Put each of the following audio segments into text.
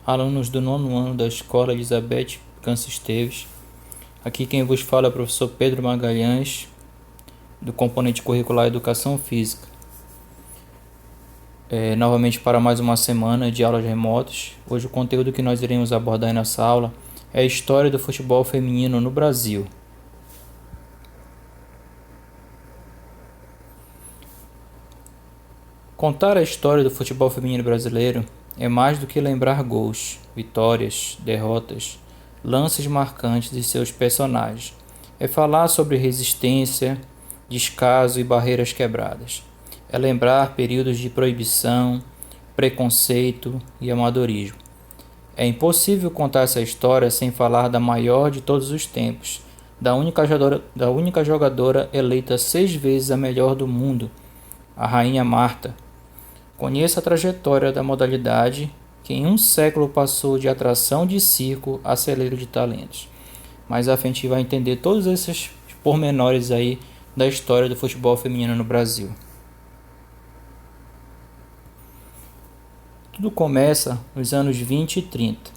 alunos do nono ano da Escola Elizabeth Câncio Esteves. Aqui quem vos fala é o professor Pedro Magalhães, do componente curricular Educação Física. Novamente para mais uma semana de aulas remotas. Hoje o conteúdo que nós iremos abordar nessa aula é a história do futebol feminino no Brasil. Contar a história do futebol feminino brasileiro é mais do que lembrar gols, vitórias, derrotas, lances marcantes de seus personagens. É falar sobre resistência, descaso e barreiras quebradas. É lembrar períodos de proibição, preconceito e amadorismo. É impossível contar essa história sem falar da maior de todos os tempos, da única jogadora eleita 6 vezes a melhor do mundo, a Rainha Marta. Conheça a trajetória da modalidade, que em um século passou de atração de circo a celeiro de talentos. Mais à frente vai entender todos esses pormenores aí da história do futebol feminino no Brasil. Tudo começa nos anos 20 e 30.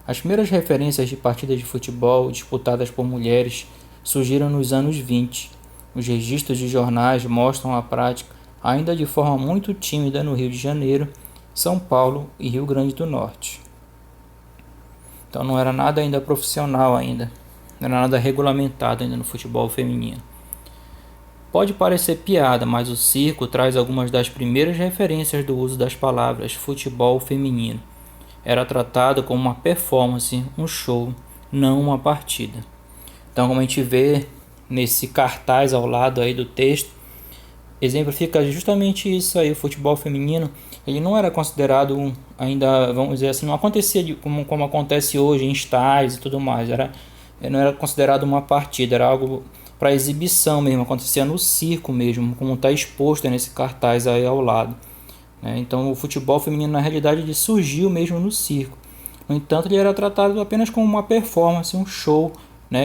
As primeiras referências de partidas de futebol disputadas por mulheres surgiram nos anos 20. Os registros de jornais mostram a prática ainda de forma muito tímida no Rio de Janeiro, São Paulo e Rio Grande do Norte. Então não era nada ainda profissional ainda, não era nada regulamentado ainda no futebol feminino. Pode parecer piada, mas o circo traz algumas das primeiras referências do uso das palavras futebol feminino. Era tratado como uma performance, um show, não uma partida. Então, como a gente vê nesse cartaz ao lado aí do texto, exemplifica justamente isso aí. O futebol feminino, ele não era considerado ainda, vamos dizer assim, não acontecia como acontece hoje em estádios e tudo mais. Não era considerado uma partida, era algo para exibição mesmo, acontecia no circo mesmo, como está exposto nesse cartaz aí ao lado. Então o futebol feminino na realidade ele surgiu mesmo no circo. No entanto, ele era tratado apenas como uma performance, um show,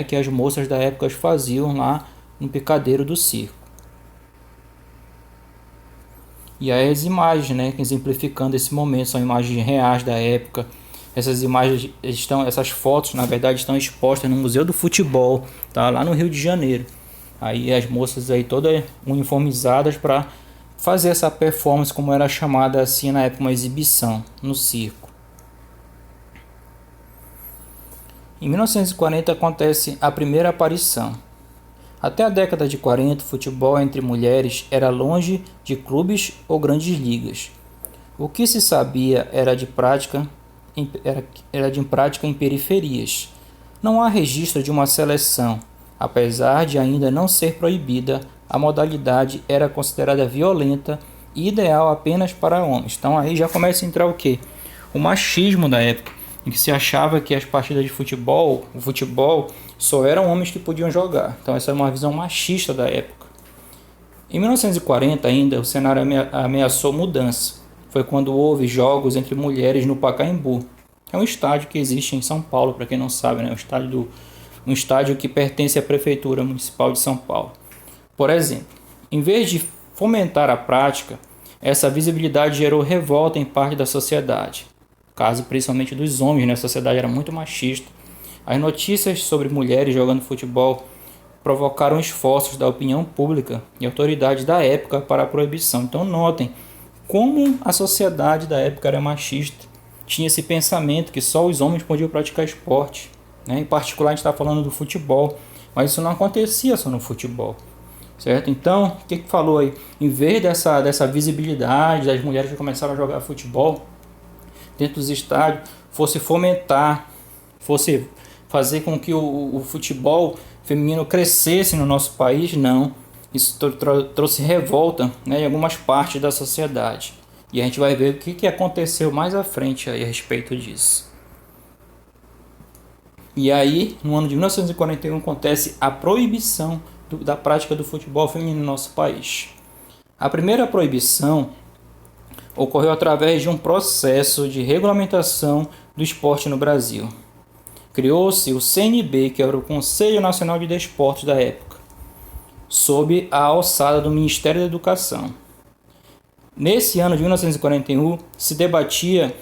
que as moças da época faziam lá no picadeiro do circo. E aí as imagens, exemplificando esse momento, são imagens reais da época. Essas imagens essas fotos, na verdade, estão expostas no Museu do Futebol, tá? Lá no Rio de Janeiro. Aí as moças aí todas uniformizadas para fazer essa performance, como era chamada assim na época, uma exibição no circo. Em 1940 acontece a primeira aparição. Até a década de 40, o futebol entre mulheres era longe de clubes ou grandes ligas. O que se sabia era de prática em periferias. Não há registro de uma seleção. Apesar de ainda não ser proibida, a modalidade era considerada violenta e ideal apenas para homens. Então aí já começa a entrar o quê? O machismo da época, em que se achava que as partidas de futebol, o futebol, só eram homens que podiam jogar. Então essa é uma visão machista da época. Em 1940 ainda, o cenário ameaçou mudança. Foi quando houve jogos entre mulheres no Pacaembu. É um estádio que existe em São Paulo, para quem não sabe, um estádio que pertence à Prefeitura Municipal de São Paulo. Por exemplo, em vez de fomentar a prática, essa visibilidade gerou revolta em parte da sociedade. Caso principalmente dos homens, a sociedade era muito machista. As notícias sobre mulheres jogando futebol provocaram esforços da opinião pública e autoridades da época para a proibição. Então notem como a sociedade da época era machista. Tinha esse pensamento que só os homens podiam praticar esporte. Em particular a gente está falando do futebol, mas isso não acontecia só no futebol. Certo? Então, o que falou aí? Em vez dessa visibilidade das mulheres que começaram a jogar futebol dentro dos estádios, fosse fomentar, fosse fazer com que o futebol feminino crescesse no nosso país, não. Isso trouxe revolta, em algumas partes da sociedade. E a gente vai ver o que aconteceu mais à frente aí a respeito disso. E aí, no ano de 1941, acontece a proibição da prática do futebol feminino no nosso país. A primeira proibição ocorreu através de um processo de regulamentação do esporte no Brasil. Criou-se o CNB, que era o Conselho Nacional de Desportos da época, sob a alçada do Ministério da Educação. Nesse ano de 1941, se debatia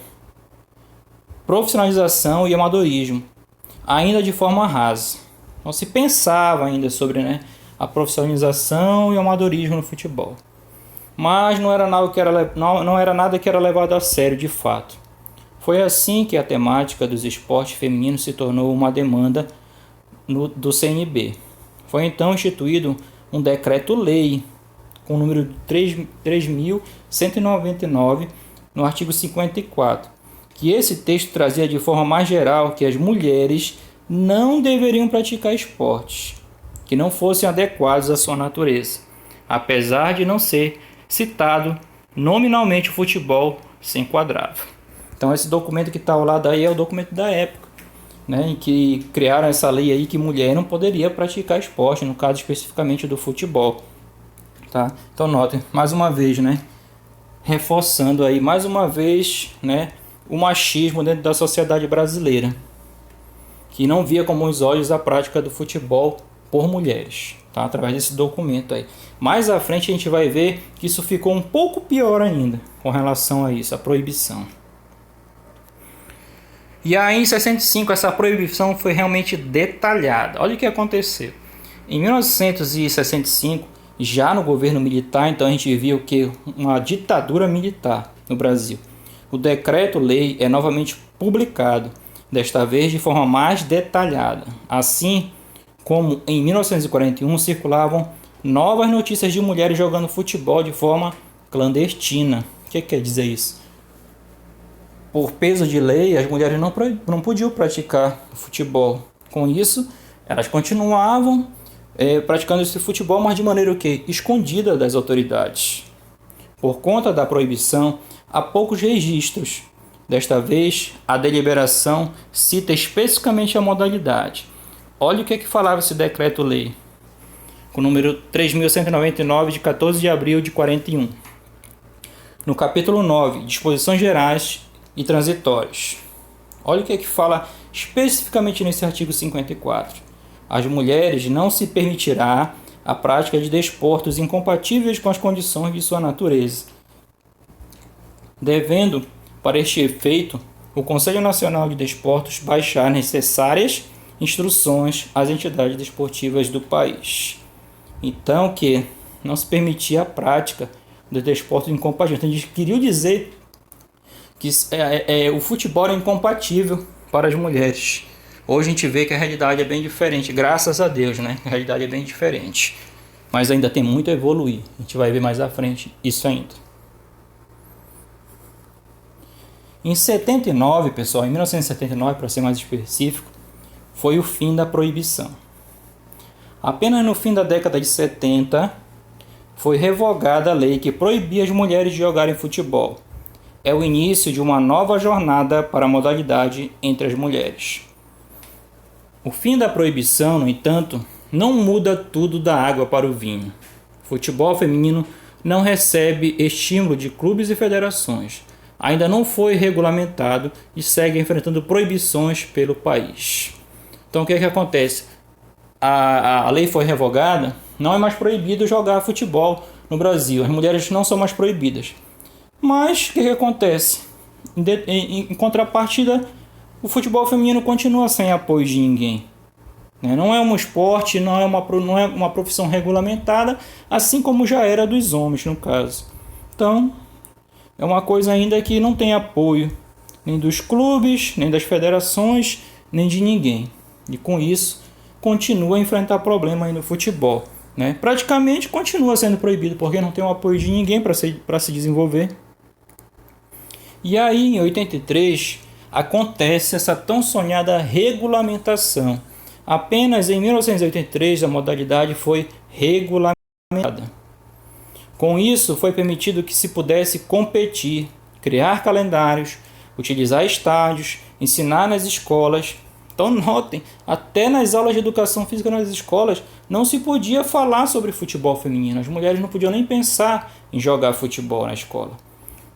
profissionalização e amadorismo, ainda de forma rasa. Não se pensava ainda sobre, a profissionalização e o amadorismo no futebol. Mas não era nada que era levado a sério de fato. Foi assim que a temática dos esportes femininos se tornou uma demanda do CNB. Foi então instituído um decreto-lei com o número 3.199, no artigo 54, que esse texto trazia de forma mais geral que as mulheres não deveriam praticar esportes que não fossem adequados à sua natureza, apesar de não ser citado nominalmente o futebol se enquadrava. Então esse documento que está ao lado aí é o documento da época, em que criaram essa lei aí que mulher não poderia praticar esporte, no caso especificamente do futebol. Tá? Então notem, mais uma vez, reforçando aí mais uma vez, o machismo dentro da sociedade brasileira, que não via com bons olhos a prática do futebol por mulheres, tá? Através desse documento aí. Mais à frente a gente vai ver que isso ficou um pouco pior ainda com relação a isso, a proibição. E aí em 65 essa proibição foi realmente detalhada. Olha o que aconteceu. Em 1965, já no governo militar, então a gente viu que uma ditadura militar no Brasil. O decreto-lei é novamente publicado, desta vez de forma mais detalhada. Assim como em 1941 circulavam novas notícias de mulheres jogando futebol de forma clandestina. O que quer dizer isso? Por peso de lei, as mulheres não podiam praticar futebol. Com isso, elas continuavam praticando esse futebol, mas de maneira escondida das autoridades. Por conta da proibição, há poucos registros. Desta vez, a deliberação cita especificamente a modalidade. Olha o que falava esse decreto-lei, com o número 3.199, de 14 de abril de 41. No capítulo 9, disposições gerais e transitórias. Olha o que fala especificamente nesse artigo 54. As mulheres não se permitirá a prática de desportos incompatíveis com as condições de sua natureza, devendo, para este efeito, o Conselho Nacional de Desportos baixar necessárias instruções às entidades desportivas do país. Então, que não se permitia a prática de desportos incompatíveis. Então, eles queriam dizer que o futebol é incompatível para as mulheres. Hoje a gente vê que a realidade é bem diferente, graças a Deus, A realidade é bem diferente. Mas ainda tem muito a evoluir. A gente vai ver mais à frente isso ainda. Em 79, pessoal, em 1979, para ser mais específico, foi o fim da proibição. Apenas no fim da década de 70, foi revogada a lei que proibia as mulheres de jogarem futebol. É o início de uma nova jornada para a modalidade entre as mulheres. O fim da proibição, no entanto, não muda tudo da água para o vinho. O futebol feminino não recebe estímulo de clubes e federações. Ainda não foi regulamentado e segue enfrentando proibições pelo país. Então o que acontece? A lei foi revogada, não é mais proibido jogar futebol no Brasil. As mulheres não são mais proibidas. Mas o que acontece? Em contrapartida, o futebol feminino continua sem apoio de ninguém. Não é um esporte, não é uma profissão regulamentada, assim como já era dos homens, no caso. Então, é uma coisa ainda que não tem apoio nem dos clubes, nem das federações, nem de ninguém. E com isso, continua a enfrentar problema aí no futebol. Praticamente continua sendo proibido, porque não tem o apoio de ninguém para se desenvolver. E aí, em 83, acontece essa tão sonhada regulamentação. Apenas em 1983 a modalidade foi regulamentada. Com isso, foi permitido que se pudesse competir, criar calendários, utilizar estádios, ensinar nas escolas. Então notem, até nas aulas de educação física nas escolas não se podia falar sobre futebol feminino. As mulheres não podiam nem pensar em jogar futebol na escola.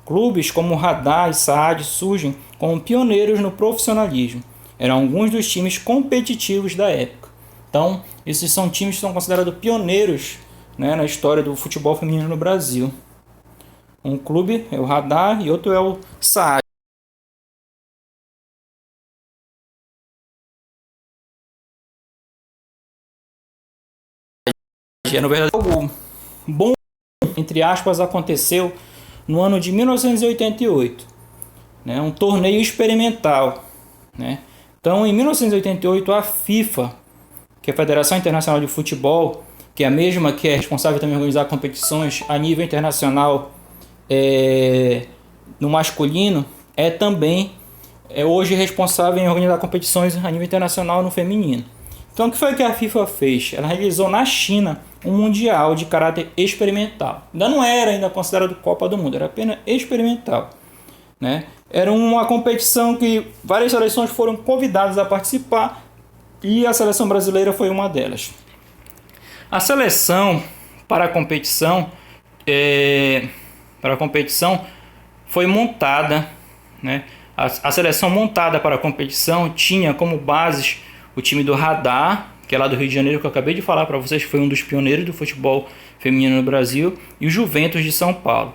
Clubes como o Radar e Saad surgem como pioneiros no profissionalismo. Eram alguns dos times competitivos da época. Então, esses são times que são considerados pioneiros, na história do futebol feminino no Brasil. Um clube é o Radar e outro é o Saad. verdade, algo bom, entre aspas, aconteceu no ano de 1988, né? Um torneio experimental, né? Então, em 1988, a FIFA, que é a Federação Internacional de Futebol, que é a mesma que é responsável também por organizar competições a nível internacional no masculino, é também hoje responsável em organizar competições a nível internacional no feminino. Então, o que foi que a FIFA fez? Ela realizou na China um mundial de caráter experimental. Ainda não era considerado Copa do Mundo, era apenas experimental, né? Era uma competição que várias seleções foram convidadas a participar e a seleção brasileira foi uma delas. A seleção para a competição foi montada, né? A seleção montada para a competição tinha como bases o time do Radar, que é lá do Rio de Janeiro, que eu acabei de falar para vocês, que foi um dos pioneiros do futebol feminino no Brasil, e o Juventus de São Paulo,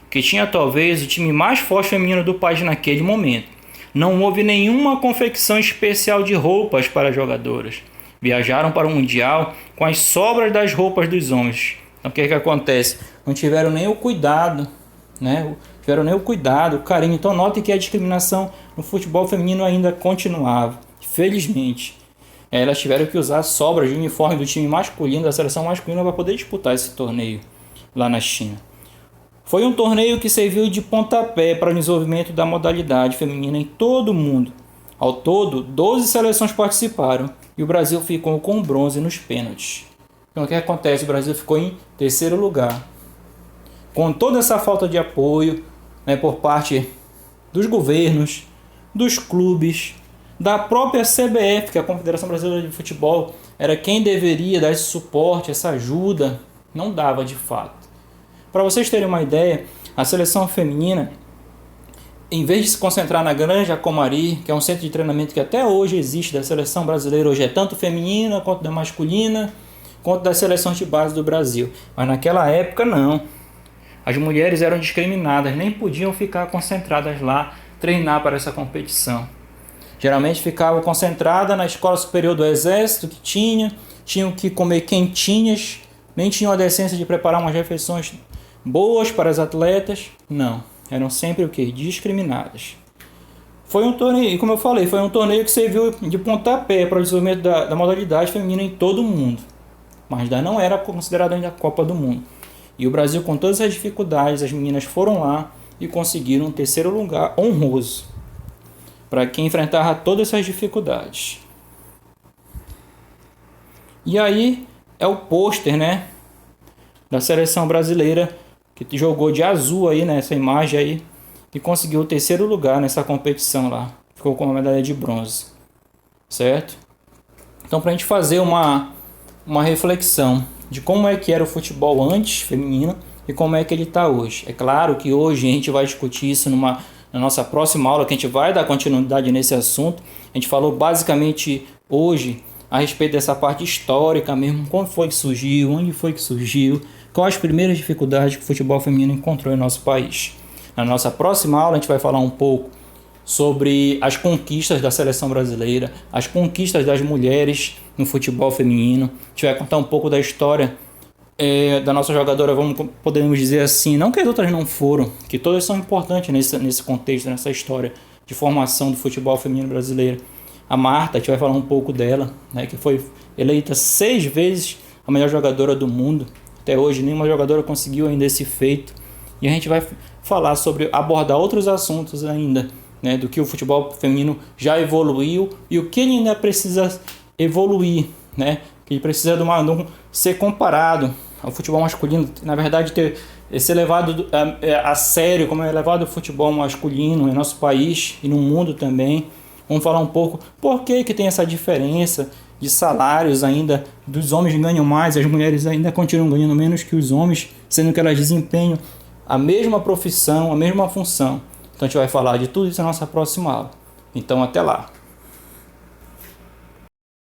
que tinha talvez o time mais forte feminino do país naquele momento. Não houve nenhuma confecção especial de roupas para jogadoras. Viajaram para o Mundial com as sobras das roupas dos homens. Então o que acontece? Não tiveram nem o cuidado, né? O carinho. Então note que a discriminação no futebol feminino ainda continuava. Felizmente. Elas tiveram que usar sobras de uniforme do time masculino, da seleção masculina, para poder disputar esse torneio lá na China. Foi um torneio que serviu de pontapé para o desenvolvimento da modalidade feminina em todo o mundo. Ao todo, 12 seleções participaram e o Brasil ficou com bronze nos pênaltis. Então o que acontece? O Brasil ficou em terceiro lugar. Com toda essa falta de apoio, né, por parte dos governos, dos clubes, da própria CBF, que é a Confederação Brasileira de Futebol, era quem deveria dar esse suporte, essa ajuda, não dava de fato. Para vocês terem uma ideia, a seleção feminina, em vez de se concentrar na Granja Comari, que é um centro de treinamento que até hoje existe da seleção brasileira, hoje é tanto feminina quanto da masculina, quanto das seleções de base do Brasil. Mas naquela época não. As mulheres eram discriminadas, nem podiam ficar concentradas lá, treinar para essa competição. Geralmente ficava concentrada na escola superior do exército, que tinham que comer quentinhas, nem tinham a decência de preparar umas refeições boas para as atletas. Não, eram sempre o quê? Discriminadas. Foi um torneio, como eu falei, foi um torneio que serviu de pontapé para o desenvolvimento da modalidade feminina em todo o mundo. Mas ainda não era considerado ainda a Copa do Mundo. E o Brasil, com todas as dificuldades, as meninas foram lá e conseguiram um terceiro lugar honroso para quem enfrentava todas essas dificuldades. E aí é o pôster, né, da seleção brasileira, que jogou de azul aí nessa imagem aí e conseguiu o terceiro lugar nessa competição lá. Ficou com uma medalha de bronze, certo? Então, para a gente fazer uma reflexão de como é que era o futebol antes feminino e como é que ele está hoje. É claro que hoje a gente vai discutir isso na nossa próxima aula, que a gente vai dar continuidade nesse assunto. A gente falou basicamente hoje a respeito dessa parte histórica mesmo, como foi que surgiu, onde foi que surgiu, quais as primeiras dificuldades que o futebol feminino encontrou em nosso país. Na nossa próxima aula a gente vai falar um pouco sobre as conquistas da seleção brasileira, as conquistas das mulheres no futebol feminino. A gente vai contar um pouco da história da nossa jogadora, podemos dizer assim, não que as outras não foram, que todas são importantes nesse contexto, nessa história de formação do futebol feminino brasileiro. A Marta, a gente vai falar um pouco dela, né, que foi eleita 6 vezes a melhor jogadora do mundo. Até hoje nenhuma jogadora conseguiu ainda esse feito. E a gente vai falar abordar outros assuntos ainda, né, do que o futebol feminino já evoluiu e o que ele ainda precisa evoluir, né, que ele precisa de ser comparado ao futebol masculino, na verdade ser levado a sério, como é levado o futebol masculino em nosso país e no mundo também. Vamos falar um pouco por que tem essa diferença de salários ainda, dos homens ganham mais, as mulheres ainda continuam ganhando menos que os homens, sendo que elas desempenham a mesma profissão, a mesma função. Então a gente vai falar de tudo isso na nossa próxima aula. Então até lá!